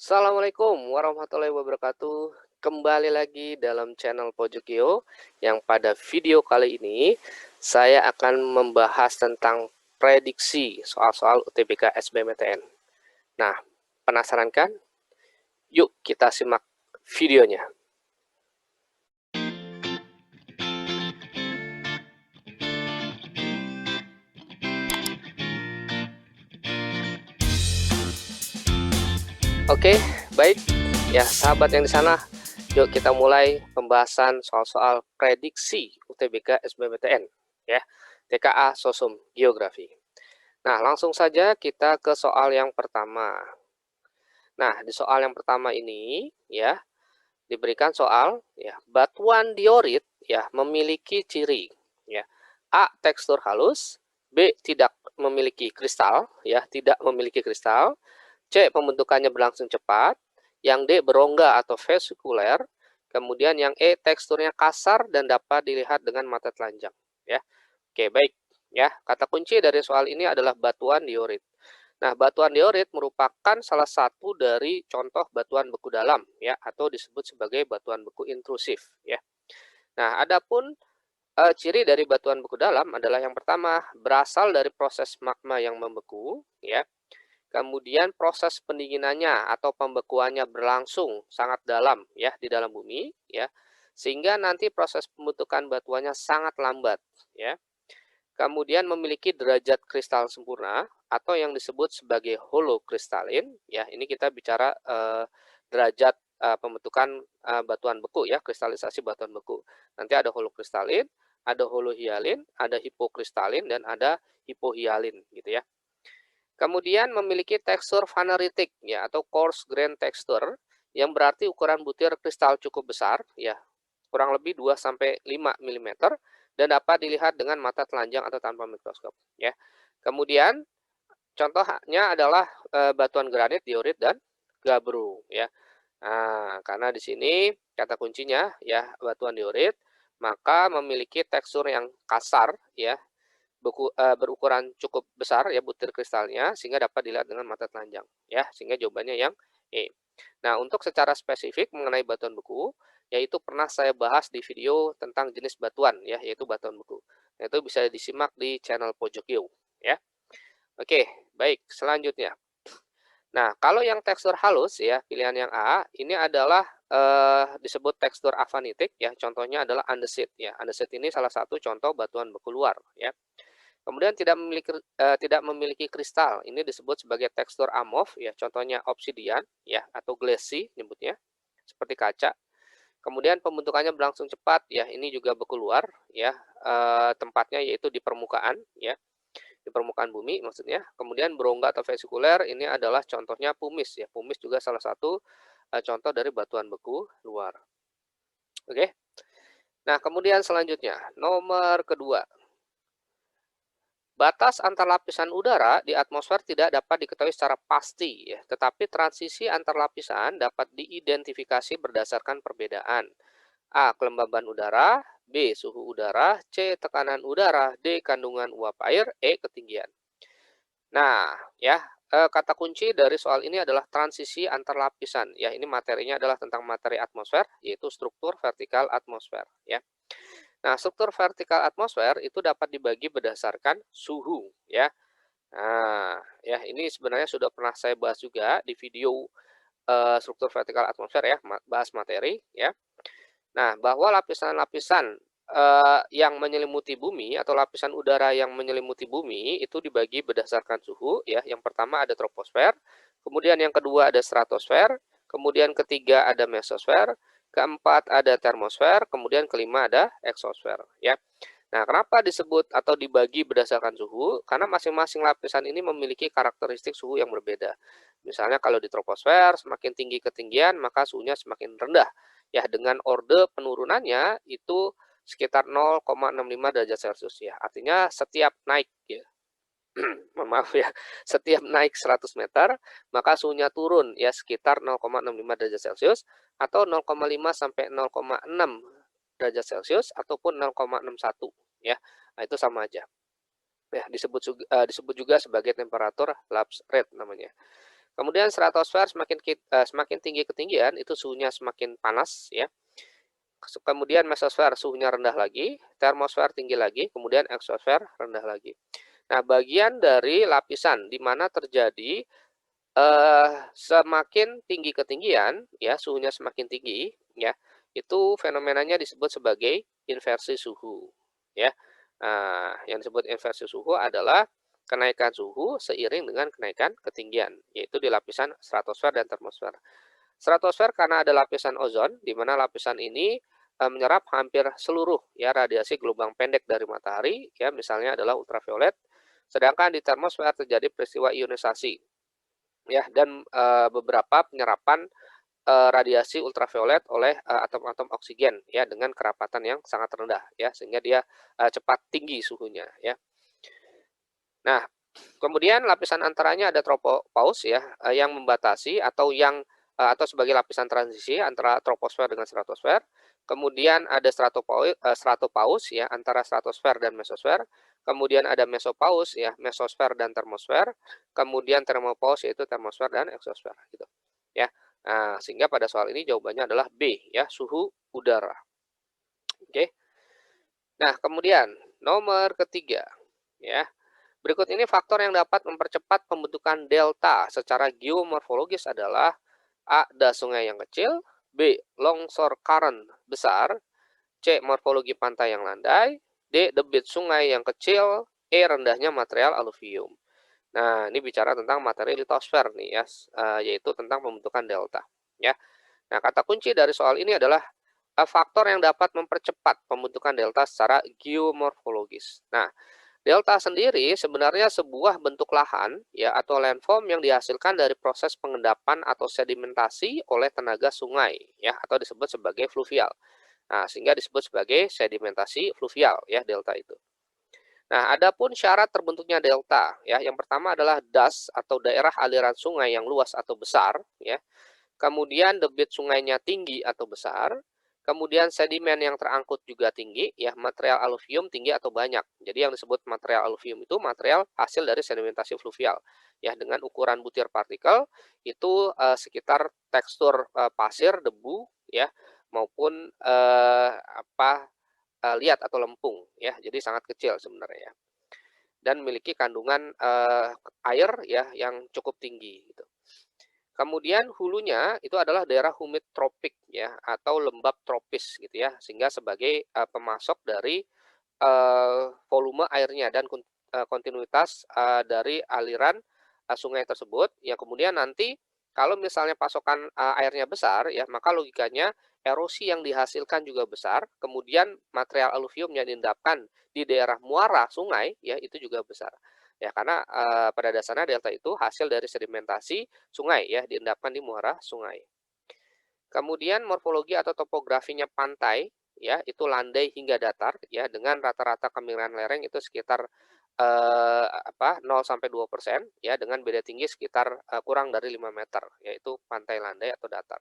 Assalamualaikum warahmatullahi wabarakatuh. Kembali lagi dalam channel Pojokio yang pada video kali ini saya akan membahas tentang prediksi soal-soal UTBK SBMPTN. Nah, penasaran kan? Yuk kita simak videonya. Oke, baik. Ya, sahabat yang di sana, yuk kita mulai pembahasan soal-soal prediksi UTBK SBMPTN ya. TKA Sosum Geografi. Nah, langsung saja kita ke soal yang pertama. Nah, di soal yang pertama ini ya, diberikan soal ya, batuan diorit ya memiliki ciri ya. A. Tekstur halus, B. Tidak memiliki kristal ya, tidak memiliki kristal. C. Pembentukannya berlangsung cepat. Yang D. Berongga atau vesikuler. Kemudian yang E. Teksturnya kasar dan dapat dilihat dengan mata telanjang ya. Oke, baik ya. Kata kunci dari soal ini adalah batuan diorit. Nah, batuan diorit merupakan salah satu dari contoh batuan beku dalam ya, atau disebut sebagai batuan beku intrusif ya. Nah, adapun ciri dari batuan beku dalam adalah yang pertama, berasal dari proses magma yang membeku ya. Kemudian proses pendinginannya atau pembekuannya berlangsung sangat dalam ya di dalam bumi ya. Sehingga nanti proses pembentukan batuannya sangat lambat ya. Kemudian memiliki derajat kristal sempurna atau yang disebut sebagai holokristalin ya. Ini kita bicara derajat pembentukan batuan beku ya, kristalisasi batuan beku. Nanti ada holokristalin, ada holohialin, ada hipokristalin dan ada hipohialin gitu ya. Kemudian memiliki tekstur vaneritik ya atau coarse grain texture yang berarti ukuran butir kristal cukup besar ya, kurang lebih 2 sampai 5 mm dan dapat dilihat dengan mata telanjang atau tanpa mikroskop ya. Kemudian contohnya adalah batuan granit, diorit dan gabbro ya. Nah, karena di sini kata kuncinya ya batuan diorit maka memiliki tekstur yang kasar ya, berukuran cukup besar ya butir kristalnya sehingga dapat dilihat dengan mata telanjang ya, sehingga jawabannya yang E. Nah, untuk secara spesifik mengenai batuan beku, yaitu pernah saya bahas di video tentang jenis batuan ya, yaitu batuan beku. Nah, itu bisa disimak di channel Pojokio ya. Oke, baik, selanjutnya. Nah, kalau yang tekstur halus ya, pilihan yang A, ini adalah disebut tekstur avanitik ya, contohnya adalah andesit ya. Andesit ini salah satu contoh batuan beku luar ya. Kemudian tidak memiliki kristal, ini disebut sebagai tekstur amorf ya, contohnya obsidian ya atau glassy nyebutnya, seperti kaca. Kemudian pembentukannya berlangsung cepat ya, ini juga beku luar ya, tempatnya yaitu di permukaan ya, di permukaan bumi maksudnya. Kemudian berongga atau vesikuler ini adalah contohnya pumice ya, pumice juga salah satu contoh dari batuan beku luar. Oke. Nah, kemudian selanjutnya, nomor kedua. Batas antar lapisan udara di atmosfer tidak dapat diketahui secara pasti, ya, tetapi transisi antar lapisan dapat diidentifikasi berdasarkan perbedaan. A. Kelembaban udara, B. Suhu udara, C. Tekanan udara, D. Kandungan uap air, E. Ketinggian. Nah, ya, kata kunci dari soal ini adalah transisi antar lapisan. Ya, ini materinya adalah tentang materi atmosfer, yaitu struktur vertikal atmosfer. Ya. Nah, struktur vertikal atmosfer itu dapat dibagi berdasarkan suhu, ya. Nah, ya ini sebenarnya sudah pernah saya bahas juga di video struktur vertikal atmosfer ya, bahas materi, ya. Nah, bahwa lapisan-lapisan yang menyelimuti bumi atau lapisan udara yang menyelimuti bumi itu dibagi berdasarkan suhu, ya. Yang pertama ada troposfer, kemudian yang kedua ada stratosfer, kemudian ketiga ada mesosfer, keempat ada termosfer, kemudian kelima ada eksosfer, ya. Nah, kenapa disebut atau dibagi berdasarkan suhu? Karena masing-masing lapisan ini memiliki karakteristik suhu yang berbeda. Misalnya kalau di troposfer, semakin tinggi ketinggian, maka suhunya semakin rendah. Ya, dengan orde penurunannya itu sekitar 0,65 derajat Celcius ya. Artinya setiap naik ya, maaf ya, setiap naik 100 meter, maka suhunya turun ya sekitar 0,65 derajat Celcius atau 0,5 sampai 0,6 derajat Celcius ataupun 0,61 ya. Nah, itu sama aja. Ya, disebut juga sebagai temperatur lapse rate namanya. Kemudian stratosfer semakin tinggi ketinggian itu suhunya semakin panas ya. Kemudian mesosfer suhunya rendah lagi, termosfer tinggi lagi, kemudian eksosfer rendah lagi. Nah, bagian dari lapisan di mana terjadi semakin tinggi ketinggian ya, suhunya semakin tinggi ya, itu fenomenanya disebut sebagai inversi suhu ya. Nah, yang disebut inversi suhu adalah kenaikan suhu seiring dengan kenaikan ketinggian, yaitu di lapisan stratosfer dan termosfer. Stratosfer karena ada lapisan ozon, di mana lapisan ini menyerap hampir seluruh ya radiasi gelombang pendek dari matahari, ya misalnya adalah ultraviolet. Sedangkan di termosfer terjadi peristiwa ionisasi, ya dan beberapa penyerapan radiasi ultraviolet oleh atom-atom oksigen, ya dengan kerapatan yang sangat rendah, ya sehingga dia cepat tinggi suhunya, ya. Nah, kemudian lapisan antaranya ada tropopause ya, yang membatasi atau sebagai lapisan transisi antara troposfer dengan stratosfer. Kemudian ada stratopause ya antara stratosfer dan mesosfer. Kemudian ada mesopause ya, mesosfer dan termosfer. Kemudian termopause yaitu termosfer dan eksosfer gitu. Ya. Nah, sehingga pada soal ini jawabannya adalah B ya, suhu udara. Oke. Nah, kemudian nomor ketiga ya. Berikut ini faktor yang dapat mempercepat pembentukan delta secara geomorfologis adalah A. Das sungai yang kecil, B. Longsor current besar, C. Morfologi pantai yang landai, D. Debit sungai yang kecil, E. Rendahnya material aluvium. Nah, ini bicara tentang materi litosfer nih ya, yaitu tentang pembentukan delta. Ya. Nah, kata kunci dari soal ini adalah faktor yang dapat mempercepat pembentukan delta secara geomorfologis. Nah, delta sendiri sebenarnya sebuah bentuk lahan ya atau landform yang dihasilkan dari proses pengendapan atau sedimentasi oleh tenaga sungai ya atau disebut sebagai fluvial. Nah, sehingga disebut sebagai sedimentasi fluvial ya delta itu. Nah, adapun syarat terbentuknya delta ya, yang pertama adalah das atau daerah aliran sungai yang luas atau besar ya. Kemudian debit sungainya tinggi atau besar. Kemudian sedimen yang terangkut juga tinggi, ya material aluvium tinggi atau banyak. Jadi yang disebut material aluvium itu material hasil dari sedimentasi fluvial. Ya dengan ukuran butir partikel itu sekitar tekstur pasir, debu, ya maupun liat atau lempung, ya. Jadi sangat kecil sebenarnya. Dan memiliki kandungan air ya yang cukup tinggi. Gitu. Kemudian hulunya itu adalah daerah humid tropik ya atau lembab tropis gitu ya, sehingga sebagai pemasok dari volume airnya dan kontinuitas dari aliran sungai tersebut. Ya kemudian nanti kalau misalnya pasokan airnya besar ya, maka logikanya erosi yang dihasilkan juga besar, kemudian material aluvium yang diendapkan di daerah muara sungai ya itu juga besar. Ya karena pada dasarnya delta itu hasil dari sedimentasi sungai ya diendapkan di muara sungai. Kemudian morfologi atau topografinya pantai ya itu landai hingga datar ya dengan rata-rata kemiringan lereng itu sekitar 0 sampai 2% ya dengan beda tinggi sekitar kurang dari 5 meter yaitu pantai landai atau datar.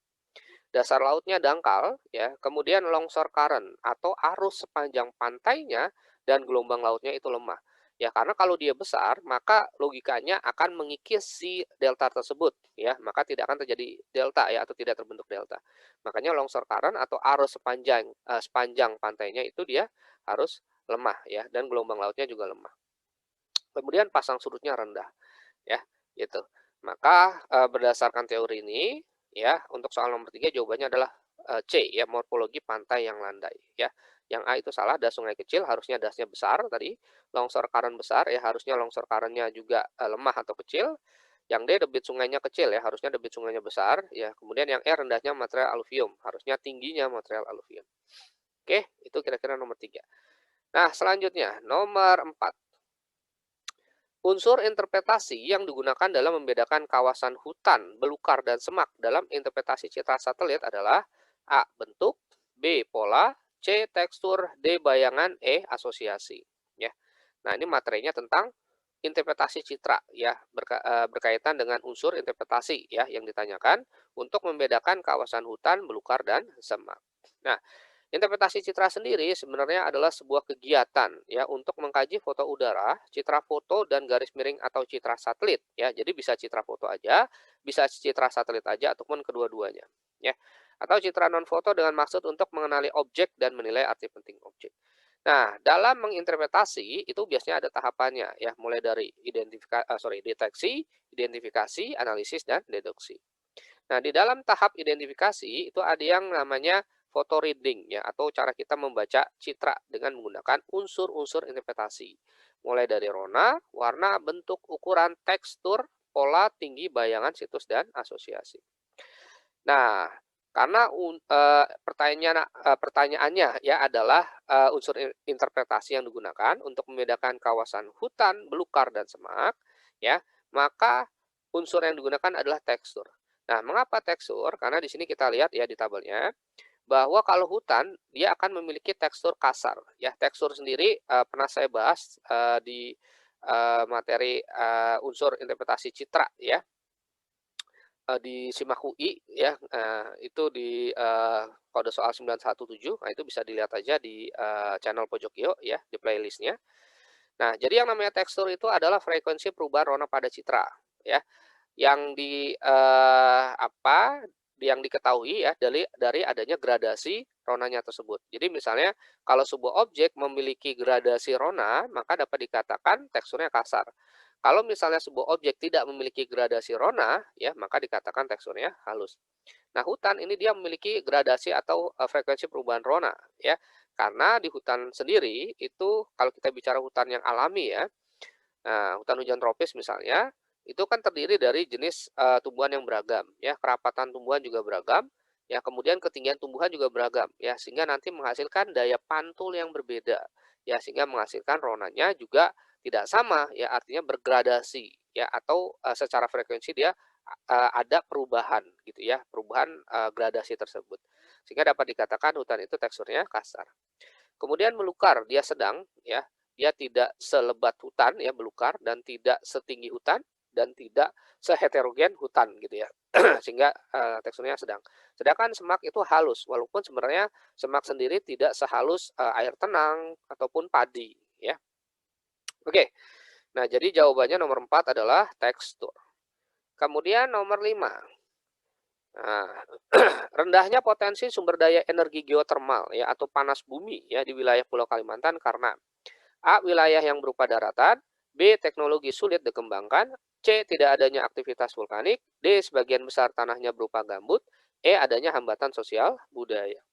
Dasar lautnya dangkal ya, kemudian longsor current atau arus sepanjang pantainya dan gelombang lautnya itu lemah. Ya, karena kalau dia besar, maka logikanya akan mengikis si delta tersebut ya, maka tidak akan terjadi delta ya atau tidak terbentuk delta. Makanya longsor current atau arus sepanjang pantainya itu dia harus lemah ya dan gelombang lautnya juga lemah. Kemudian pasang surutnya rendah ya, gitu. Maka berdasarkan teori ini ya, untuk soal nomor 3 jawabannya adalah C ya, morfologi pantai yang landai ya. Yang A itu salah, das sungai kecil harusnya dasnya besar tadi, longsor current besar ya harusnya longsor current-nya juga lemah atau kecil. Yang D debit sungainya kecil ya, harusnya debit sungainya besar ya. Kemudian yang E rendahnya material aluvium, harusnya tingginya material aluvium. Oke, itu kira-kira nomor 3. Nah, selanjutnya nomor 4. Unsur interpretasi yang digunakan dalam membedakan kawasan hutan, belukar, dan semak dalam interpretasi citra satelit adalah A. Bentuk, B. Pola, C. Tekstur, D. Bayangan, E. Asosiasi. Ya. Nah, ini materinya tentang interpretasi citra ya berkaitan dengan unsur interpretasi ya yang ditanyakan untuk membedakan kawasan hutan, belukar, dan semak. Nah, Interpretasi citra sendiri sebenarnya adalah sebuah kegiatan ya untuk mengkaji foto udara, citra foto dan garis miring atau citra satelit ya. Jadi bisa citra foto aja, bisa citra satelit aja ataupun kedua-duanya ya. Atau citra non foto dengan maksud untuk mengenali objek dan menilai arti penting objek. Nah, dalam menginterpretasi itu biasanya ada tahapannya ya, mulai dari deteksi, identifikasi, analisis dan deduksi. Nah, di dalam tahap identifikasi itu ada yang namanya photo reading ya atau cara kita membaca citra dengan menggunakan unsur-unsur interpretasi. Mulai dari rona, warna, bentuk, ukuran, tekstur, pola, tinggi, bayangan, situs dan asosiasi. Nah, karena pertanyaannya ya adalah unsur interpretasi yang digunakan untuk membedakan kawasan hutan, belukar dan semak ya, maka unsur yang digunakan adalah tekstur. Nah, mengapa tekstur? Karena di sini kita lihat ya di tabelnya bahwa kalau hutan dia akan memiliki tekstur kasar ya. Tekstur sendiri pernah saya bahas di materi unsur interpretasi citra ya. Di SIMAK UI ya, itu di kode soal 917, nah itu bisa dilihat aja di channel Pojok Yo ya, di playlist-nya. Nah, jadi yang namanya tekstur itu adalah frekuensi perubahan warna pada citra ya, yang yang diketahui ya dari adanya gradasi ronanya tersebut. Jadi misalnya kalau sebuah objek memiliki gradasi rona, maka dapat dikatakan teksturnya kasar. Kalau misalnya sebuah objek tidak memiliki gradasi rona, ya maka dikatakan teksturnya halus. Nah, hutan ini dia memiliki gradasi atau frekuensi perubahan rona, ya. Karena di hutan sendiri itu kalau kita bicara hutan yang alami ya, nah, hutan hujan tropis misalnya, itu kan terdiri dari jenis tumbuhan yang beragam, ya. Kerapatan tumbuhan juga beragam, ya. Kemudian ketinggian tumbuhan juga beragam, ya. Sehingga nanti menghasilkan daya pantul yang berbeda, ya. Sehingga menghasilkan ronanya juga tidak sama, ya. Artinya bergradasi, ya. Atau secara frekuensi dia ada perubahan, gitu ya. Perubahan gradasi tersebut. Sehingga dapat dikatakan hutan itu teksturnya kasar. Kemudian melukar, dia sedang, ya. Dia tidak selebat hutan, ya, belukar, dan tidak setinggi hutan, dan tidak seheterogen hutan, gitu ya. Sehingga teksturnya sedang. Sedangkan semak itu halus, walaupun sebenarnya semak sendiri tidak sehalus air tenang ataupun padi, ya. Oke, nah jadi jawabannya nomor 4 adalah tekstur. Kemudian nomor 5. Nah, rendahnya potensi sumber daya energi geotermal ya atau panas bumi ya di wilayah Pulau Kalimantan karena A. Wilayah yang berupa daratan, B. Teknologi sulit dikembangkan, C. Tidak adanya aktivitas vulkanik, D. Sebagian besar tanahnya berupa gambut, E. Adanya hambatan sosial budaya.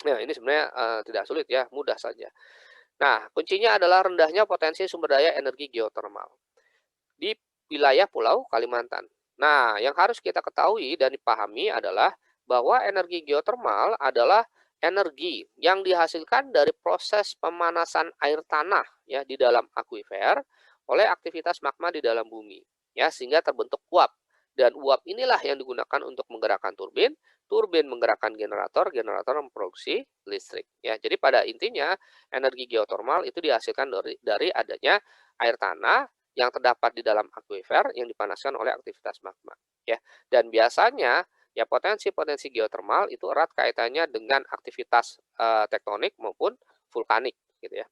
Nah, ini sebenarnya tidak sulit ya, mudah saja. Nah, kuncinya adalah rendahnya potensi sumber daya energi geotermal di wilayah Pulau Kalimantan. Nah, yang harus kita ketahui dan dipahami adalah bahwa energi geotermal adalah energi yang dihasilkan dari proses pemanasan air tanah ya di dalam akuifer oleh aktivitas magma di dalam bumi ya sehingga terbentuk uap dan uap inilah yang digunakan untuk menggerakkan turbin, turbin menggerakkan generator, generator memproduksi listrik ya. Jadi pada intinya energi geotermal itu dihasilkan dari adanya air tanah yang terdapat di dalam akuifer yang dipanaskan oleh aktivitas magma ya. Dan biasanya ya potensi-potensi geotermal itu erat kaitannya dengan aktivitas tektonik maupun vulkanik gitu ya.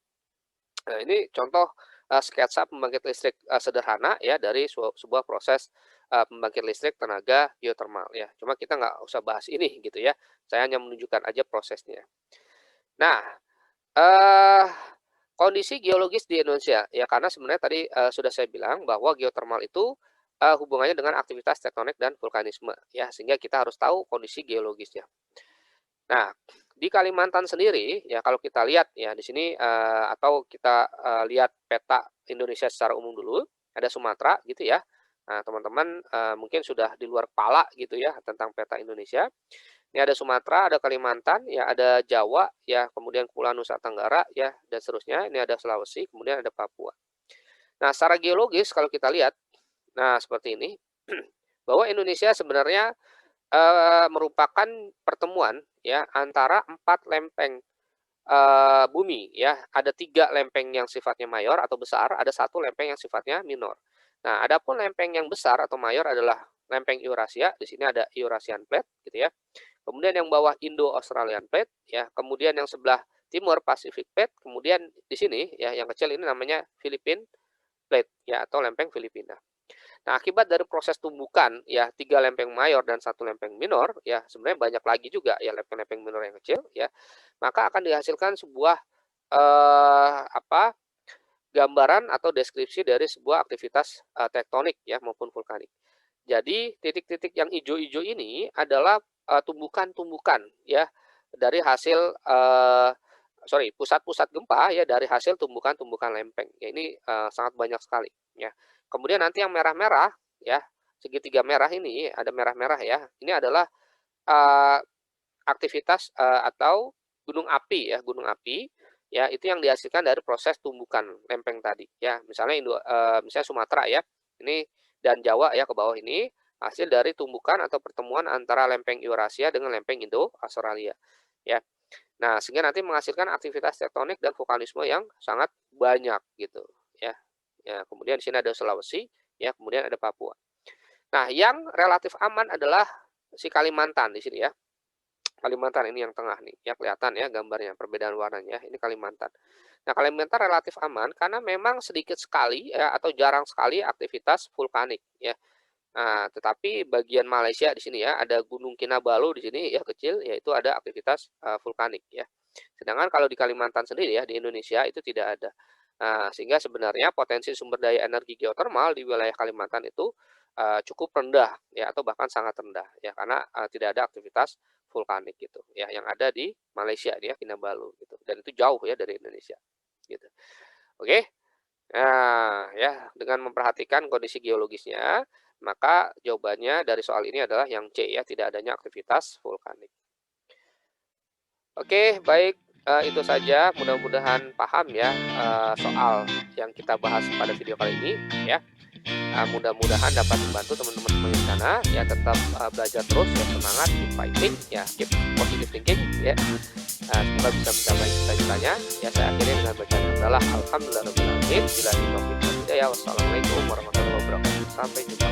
Nah, ini contoh sketsa pembangkit listrik sederhana ya dari sebuah proses pembangkit listrik tenaga geotermal ya. Cuma kita nggak usah bahas ini gitu ya. Saya hanya menunjukkan aja prosesnya. Nah, eh kondisi geologis di Indonesia, ya karena sebenarnya tadi sudah saya bilang bahwa geotermal itu hubungannya dengan aktivitas tektonik dan vulkanisme, ya sehingga kita harus tahu kondisi geologisnya. Nah, di Kalimantan sendiri, ya kalau kita lihat ya di sini atau kita lihat peta Indonesia secara umum dulu, ada Sumatera gitu ya. Nah, teman-teman mungkin sudah di luar kepala gitu ya tentang peta Indonesia. Ini ada Sumatera, ada Kalimantan, ya ada Jawa, ya kemudian Kepulauan Nusa Tenggara, ya dan seterusnya. Ini ada Sulawesi, kemudian ada Papua. Nah, secara geologis kalau kita lihat, nah seperti ini, bahwa Indonesia sebenarnya merupakan pertemuan ya antara 4 lempeng bumi ya. Ada 3 lempeng yang sifatnya mayor atau besar, ada 1 lempeng yang sifatnya minor. Nah, adapun lempeng yang besar atau mayor adalah lempeng Eurasia. Di sini ada Eurasian Plate gitu ya. kemudian yang bawah Indo-Australian Plate, ya, kemudian yang sebelah timur Pacific Plate, kemudian di sini ya yang kecil ini namanya Philippine Plate ya atau lempeng Filipina. Nah, akibat dari proses tumbukan ya 3 lempeng mayor dan 1 lempeng minor ya sebenarnya banyak lagi juga ya lempeng-lempeng minor yang kecil ya. Maka akan dihasilkan sebuah gambaran atau deskripsi dari sebuah aktivitas tektonik ya maupun vulkanik. Jadi titik-titik yang hijau-hijau ini adalah tumbukan-tumbukan ya dari hasil pusat-pusat gempa ya dari hasil tumbukan-tumbukan lempeng. Ya ini sangat banyak sekali ya. Kemudian nanti yang merah-merah ya, segitiga merah ini ada merah-merah ya. Ini adalah eee, aktivitas atau gunung api ya, gunung api ya itu yang dihasilkan dari proses tumbukan lempeng tadi ya. Misalnya Sumatera ya. Ini dan Jawa ya ke bawah ini hasil dari tumbukan atau pertemuan antara lempeng Eurasia dengan lempeng Indo-Australia ya. Nah, sehingga nanti menghasilkan aktivitas tektonik dan vulkanisme yang sangat banyak gitu ya. Ya, kemudian di sini ada Sulawesi, ya, kemudian ada Papua. Nah, yang relatif aman adalah si Kalimantan di sini ya. Kalimantan ini yang tengah nih, ya kelihatan ya gambarnya, perbedaan warnanya. Ini Kalimantan. Nah, Kalimantan relatif aman karena memang sedikit sekali ya atau jarang sekali aktivitas vulkanik ya. Nah, tetapi bagian Malaysia di sini ya, ada Gunung Kinabalu di sini ya kecil, yaitu ada aktivitas vulkanik ya. Sedangkan kalau di Kalimantan sendiri ya, di Indonesia itu tidak ada. Nah, sehingga sebenarnya potensi sumber daya energi geotermal di wilayah Kalimantan itu cukup rendah ya atau bahkan sangat rendah ya karena tidak ada aktivitas vulkanik gitu ya yang ada di Malaysia ya Kinabalu gitu dan itu jauh ya dari Indonesia gitu. Oke. Nah, ya dengan memperhatikan kondisi geologisnya, maka jawabannya dari soal ini adalah yang C ya, tidak adanya aktivitas vulkanik. Oke, baik, itu saja mudah-mudahan paham ya, soal yang kita bahas pada video kali ini ya. Mudah-mudahan dapat membantu teman-teman semua di sana ya tetap belajar terus ya semangat keep fighting ya keep positive thinking ya. Semoga bisa mencapai cita-citanya. Ya saya akhiri dengan bacaan adalah alhamdulillahirabbil alamin. Wassalamualaikum warahmatullahi wabarakatuh. Sampai jumpa.